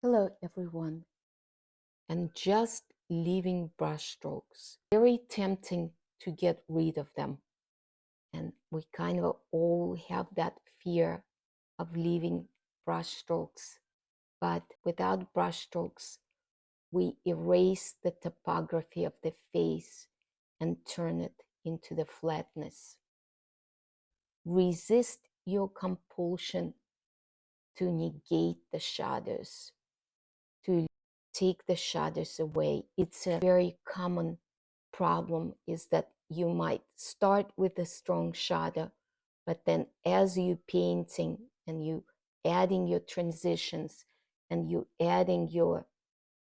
Hello everyone, and just leaving brushstrokes. Very tempting to get rid of them, and we kind of all have that fear of leaving brushstrokes. But without brushstrokes, we erase the topography of the face and turn it into the flatness. Resist your compulsion to negate the shadows, to take the shadows away. It's a very common problem, is that you might start with a strong shadow, but then as you painting and you adding your transitions and you adding your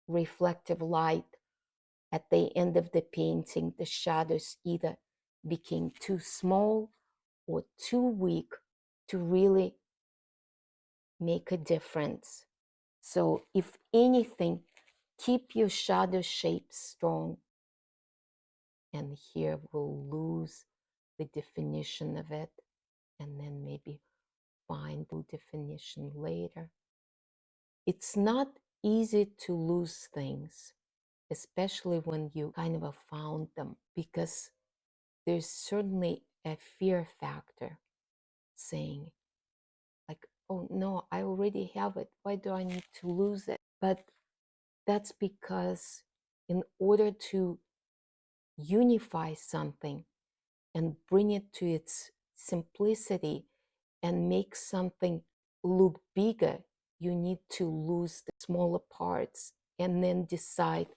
reflective light, at the end of the painting, the shadows either became too small or too weak to really make a difference. So if anything, keep your shadow shape strong. And here we'll lose the definition of it and then maybe find the definition later. It's not easy to lose things, especially when you kind of have found them, because there's certainly a fear factor saying like, oh no, I already have it. Why do I need to lose it? But that's because in order to unify something and bring it to its simplicity and make something look bigger, you need to lose the smaller parts and then decide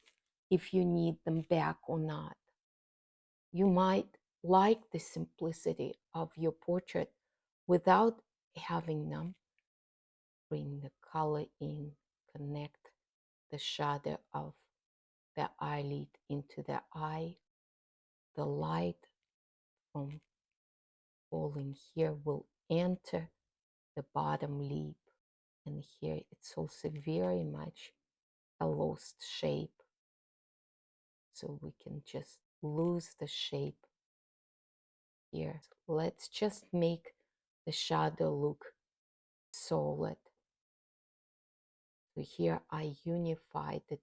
if you need them back or not. You might like the simplicity of your portrait without having them. Bring the color in, connect the shadow of the eyelid into the eye. The light from falling here will enter the bottom lip, and here it's also very much a lost shape, so we can just lose the shape here. Let's just make the shadow look solid. So here I unified it